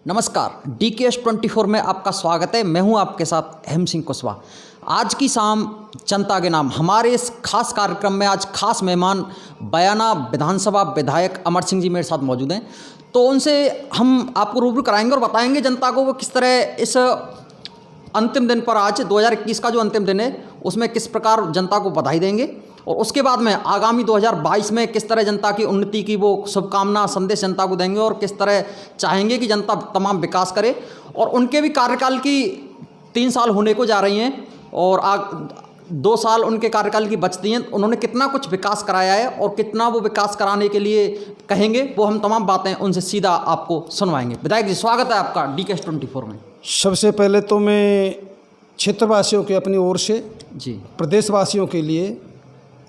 नमस्कार, DKS24 में आपका स्वागत है। मैं हूं आपके साथ हेम सिंह कुशवाहा। आज की शाम जनता के नाम हमारे इस खास कार्यक्रम में आज खास मेहमान बयाना विधानसभा विधायक अमर सिंह जी मेरे साथ मौजूद हैं। तो उनसे हम आपको रूबरू कराएंगे और बताएंगे जनता को वो किस तरह इस अंतिम दिन पर, आज 2021 का जो अंतिम दिन है, उसमें किस प्रकार जनता को बधाई देंगे और उसके बाद में आगामी 2022 में किस तरह जनता की उन्नति की वो शुभकामना संदेश जनता को देंगे और किस तरह चाहेंगे कि जनता तमाम विकास करे। और उनके भी कार्यकाल की 3 साल होने को जा रही हैं और 2 साल उनके कार्यकाल की बचती हैं। उन्होंने कितना कुछ विकास कराया है और कितना वो विकास कराने के लिए कहेंगे, वो हम तमाम बातें उनसे सीधा आपको सुनवाएंगे। विधायक जी, स्वागत है आपका DKS24 में। सबसे पहले तो मैं क्षेत्रवासियों के अपनी ओर से जी, प्रदेशवासियों के लिए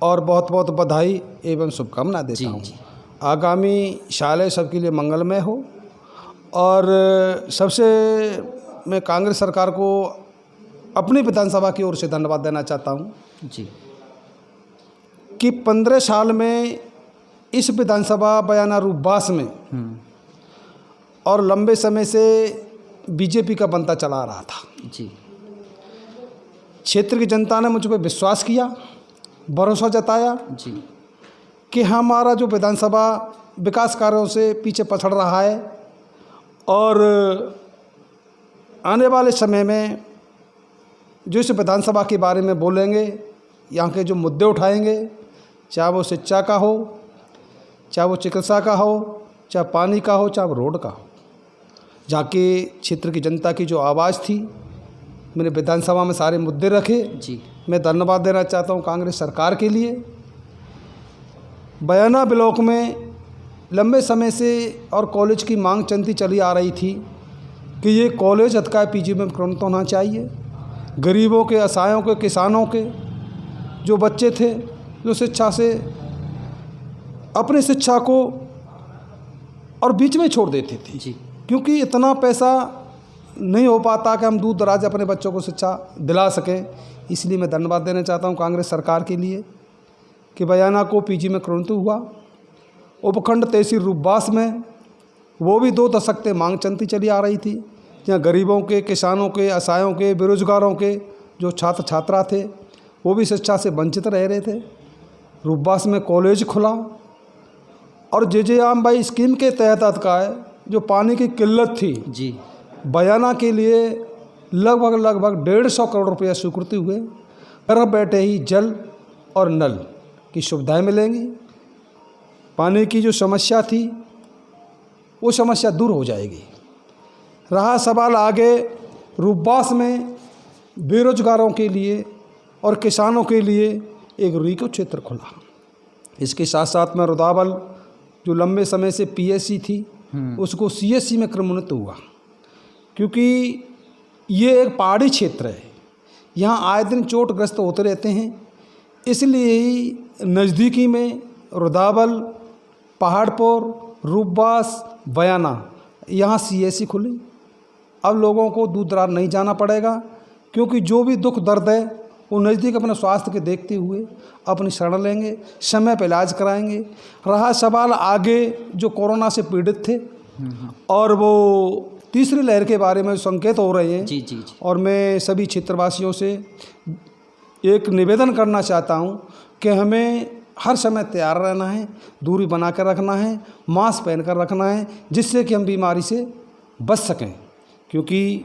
और बहुत बहुत बधाई एवं शुभकामना देता हूँ। आगामी साल सबके लिए मंगलमय हो। और सबसे मैं कांग्रेस सरकार को अपनी विधानसभा की ओर से धन्यवाद देना चाहता हूँ जी कि 15 साल में इस विधानसभा बयाना रूपबास में और लंबे समय से बीजेपी का बनता चला आ रहा था। जी, क्षेत्र की जनता ने मुझ पर विश्वास किया, भरोसा जताया जी कि हमारा जो विधानसभा विकास कार्यों से पीछे पछड़ रहा है और आने वाले समय में जो इस विधानसभा के बारे में बोलेंगे, यहाँ के जो मुद्दे उठाएंगे, चाहे वो शिक्षा का हो, चाहे वो चिकित्सा का हो, चाहे पानी का हो, चाहे वो रोड का हो, जहाँ के क्षेत्र की जनता की जो आवाज़ थी, मैंने विधानसभा में सारे मुद्दे रखे। जी, मैं धन्यवाद देना चाहता हूँ कांग्रेस सरकार के लिए। बयाना ब्लॉक में लंबे समय से और कॉलेज की मांग चलती चली आ रही थी कि ये कॉलेज हथकाय PG में परिणत होना चाहिए। गरीबों के, असहायों के, किसानों के जो बच्चे थे, जो शिक्षा से अपनी शिक्षा को और बीच में छोड़ देते थे, जी, क्योंकि इतना पैसा नहीं हो पाता कि हम दूर दराज अपने बच्चों को शिक्षा दिला सकें। इसलिए मैं धन्यवाद देना चाहता हूं कांग्रेस सरकार के लिए कि बयाना को PG में परिणत हुआ। उपखंड तहसील रूपबास में वो भी 2 दशक से मांग चलती चली आ रही थी, जहाँ गरीबों के, किसानों के, असहायों के, बेरोजगारों के जो छात्र छात्रा थे वो भी शिक्षा से वंचित रह रहे थे। रूपबास में कॉलेज खुला और JJ आम भाई स्कीम के तहत का है जो पानी की किल्लत थी, जी, बयाना के लिए लगभग 150 करोड़ रुपया स्वीकृति हुए। घर बैठे ही जल और नल की सुविधाएं मिलेंगी। पानी की जो समस्या थी वो समस्या दूर हो जाएगी। रहा सवाल आगे रूपबास में बेरोजगारों के लिए और किसानों के लिए एक रीको क्षेत्र खुला। इसके साथ साथ में रुदावल जो लंबे समय से PSC थी उसको CSC में क्रमोन्नत हुआ, क्योंकि ये एक पहाड़ी क्षेत्र है, यहाँ आए दिन चोटग्रस्त होते रहते हैं। इसलिए ही नज़दीकी में रुदावल, पहाड़पुर, रूपबास, बयाना यहाँ CSC खुली। अब लोगों को दूर दराज नहीं जाना पड़ेगा, क्योंकि जो भी दुख दर्द है वो नज़दीक अपने स्वास्थ्य के देखते हुए अपनी शरण लेंगे, समय पर इलाज कराएंगे। रहा सवाल आगे जो कोरोना से पीड़ित थे और वो तीसरी लहर के बारे में संकेत हो रहे हैं, जी, जी, जी। और मैं सभी क्षेत्रवासियों से एक निवेदन करना चाहता हूं कि हमें हर समय तैयार रहना है, दूरी बना कर रखना है, मास्क पहन कर रखना है, जिससे कि हम बीमारी से बच सकें। क्योंकि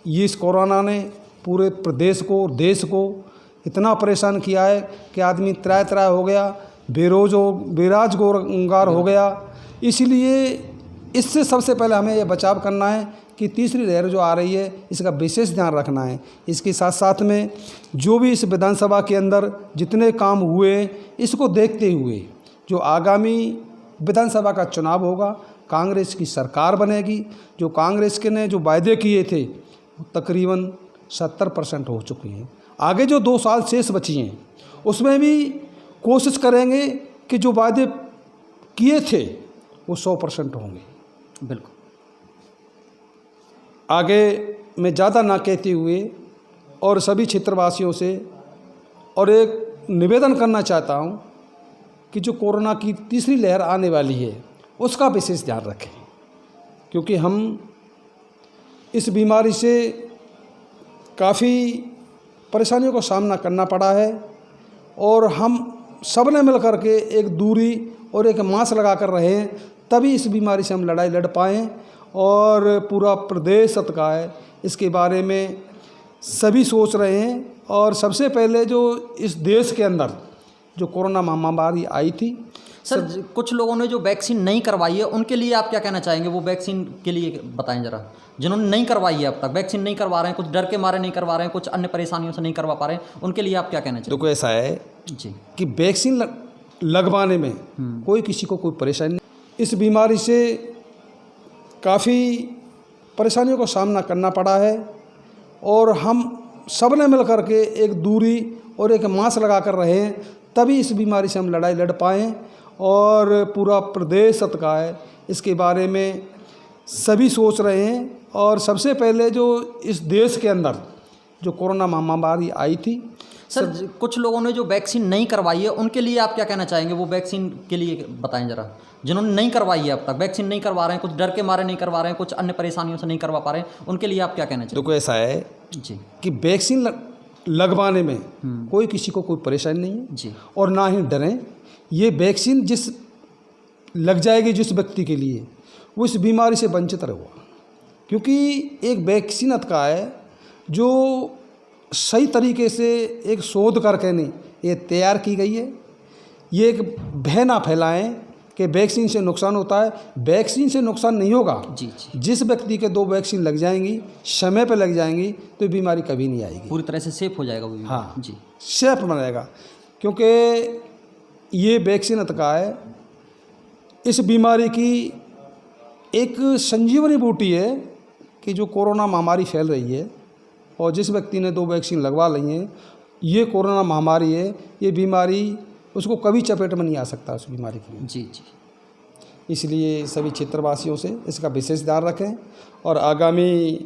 ये इस कोरोना ने पूरे प्रदेश को, देश को इतना परेशान किया है कि आदमी त्राय हो गया, बेरोजगार हो गया। इसलिए इससे सबसे पहले हमें यह बचाव करना है कि तीसरी लहर जो आ रही है इसका विशेष ध्यान रखना है। इसके साथ साथ में जो भी इस विधानसभा के अंदर जितने काम हुए, इसको देखते हुए जो आगामी विधानसभा का चुनाव होगा, कांग्रेस की सरकार बनेगी। जो कांग्रेस के ने जो वायदे किए थे वो तकरीबन 70% हो चुके हैं। आगे जो 2 साल शेष बची हैं उसमें भी कोशिश करेंगे कि जो वायदे किए थे वो 100% होंगे। बिल्कुल। आगे मैं ज़्यादा ना कहते हुए और सभी क्षेत्रवासियों से और एक निवेदन करना चाहता हूँ कि जो कोरोना की तीसरी लहर आने वाली है उसका विशेष ध्यान रखें, क्योंकि हम इस बीमारी से काफ़ी परेशानियों का सामना करना पड़ा है और हम सब ने मिल कर के एक दूरी और एक मास्क लगा कर रहे हैं, तभी इस बीमारी से हम लड़ाई लड़ पाएँ। और पूरा प्रदेश सतकाए इसके बारे में सभी सोच रहे हैं। और सबसे पहले जो इस देश के अंदर जो कोरोना महामारी आई थी, सर कुछ लोगों ने जो वैक्सीन नहीं करवाई है उनके लिए आप क्या कहना चाहेंगे? वो वैक्सीन के लिए बताएं ज़रा। जिन्होंने नहीं करवाई है, अब तक वैक्सीन नहीं करवा रहे हैं, कुछ डर के मारे नहीं करवा रहे हैं, कुछ अन्य परेशानियों से नहीं करवा पा रहे हैं, उनके लिए आप क्या कहना चाहेंगे? देखो ऐसा है जी कि वैक्सीन लगवाने में कोई किसी को कोई परेशानी नहीं। इस बीमारी से काफ़ी परेशानियों का सामना करना पड़ा है और हम सब ने मिल कर के एक दूरी और एक मास्क लगा कर रहे हैं, तभी इस बीमारी से हम लड़ाई लड़ पाएँ। और पूरा प्रदेश सतकाए इसके बारे में सभी सोच रहे हैं। और सबसे पहले जो इस देश के अंदर जो कोरोना महामारी आई थी, सर कुछ लोगों ने जो वैक्सीन नहीं करवाई है उनके लिए आप क्या कहना चाहेंगे? वो वैक्सीन के लिए बताएं ज़रा। जिन्होंने नहीं करवाई है, अब तक वैक्सीन नहीं करवा रहे हैं, कुछ डर के मारे नहीं करवा रहे हैं, कुछ अन्य परेशानियों से नहीं करवा पा रहे हैं, उनके लिए आप क्या कहना चाहेंगे? देखो ऐसा है जी कि वैक्सीन लगवाने में कोई किसी को कोई परेशानी नहीं है जी, और ना ही डरें। ये वैक्सीन जिस लग जाएगी जिस व्यक्ति के लिए, वो इस बीमारी से वंचित रहेगा, क्योंकि एक वैक्सीन अतका है जो सही तरीके से एक शोध करके नहीं ये तैयार की गई है। ये एक भय ना फैलाएं कि वैक्सीन से नुकसान होता है। वैक्सीन से नुकसान नहीं होगा। जी जी, जिस व्यक्ति के 2 वैक्सीन लग जाएंगी, समय पे लग जाएंगी, तो बीमारी कभी नहीं आएगी। पूरी तरह से सेफ हो जाएगा वो भी। हाँ जी, सेफ बनेगा, क्योंकि ये वैक्सीन अतका है इस बीमारी की एक संजीवनी बूटी है कि जो कोरोना महामारी फैल रही है और जिस व्यक्ति ने 2 वैक्सीन लगवा ली हैं, ये कोरोना महामारी है, ये बीमारी उसको कभी चपेट में नहीं आ सकता उस बीमारी के लिए। जी जी, इसलिए सभी क्षेत्रवासियों से इसका विशेष ध्यान रखें और आगामी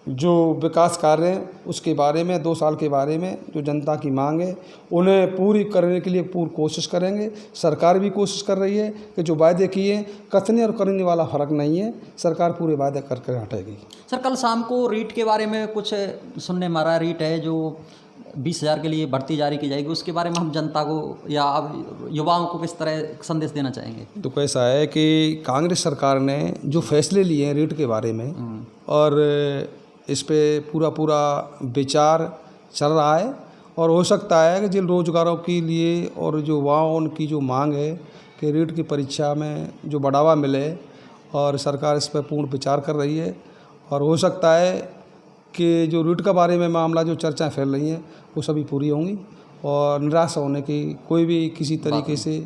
जो विकास कार्य हैं उसके बारे में 2 साल के बारे में जो जनता की मांग है उन्हें पूरी करने के लिए पूरी कोशिश करेंगे। सरकार भी कोशिश कर रही है कि जो वायदे किए कथने और करने वाला फ़र्क नहीं है, सरकार पूरे वायदे करके हटेगी। सर कल शाम को रीट के बारे में कुछ सुनने में आ रहा है। रीट है जो 20,000 के लिए भर्ती जारी की जाएगी, उसके बारे में हम जनता को या अब युवाओं को किस तरह संदेश देना चाहेंगे? तो कैसा है कि कांग्रेस सरकार ने जो फैसले लिए हैं रीट के बारे में और इस पे पूरा विचार चल रहा है और हो सकता है कि जिन रोजगारों के लिए और जो युवाओं उनकी जो मांग है कि रीट की परीक्षा में जो बढ़ावा मिले, और सरकार इस पर पूर्ण विचार कर रही है। और हो सकता है कि जो रीट के बारे में मामला जो चर्चाएं फैल रही हैं वो सभी पूरी होंगी और निराश होने की कोई भी किसी तरीके से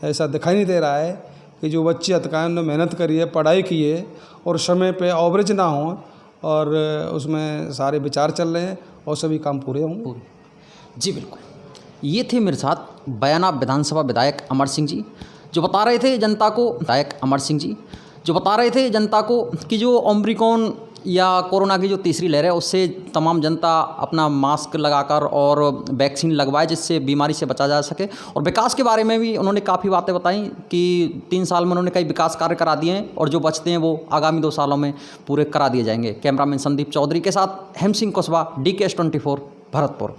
ऐसा दिखाई नहीं दे रहा है कि जो बच्चे अतकायन ने मेहनत करी है, पढ़ाई की है और समय पे एवरेज ना हो और उसमें सारे विचार चल रहे हैं और सभी काम पूरे होंगे। जी बिल्कुल, ये थे मेरे साथ बयाना विधानसभा विधायक अमर सिंह जी जो बता रहे थे जनता को, विधायक अमर सिंह जी जो बता रहे थे जनता को कि जो ओमिक्रॉन या कोरोना की जो तीसरी लहर है उससे तमाम जनता अपना मास्क लगाकर और वैक्सीन लगवाए जिससे बीमारी से बचा जा सके। और विकास के बारे में भी उन्होंने काफ़ी बातें बताई कि 3 साल में उन्होंने कई विकास कार्य करा दिए हैं और जो बचते हैं वो आगामी 2 सालों में पूरे करा दिए जाएंगे। कैमरामैन संदीप चौधरी के साथ हेम सिंह कुशवाहा, DKS 24 भरतपुर।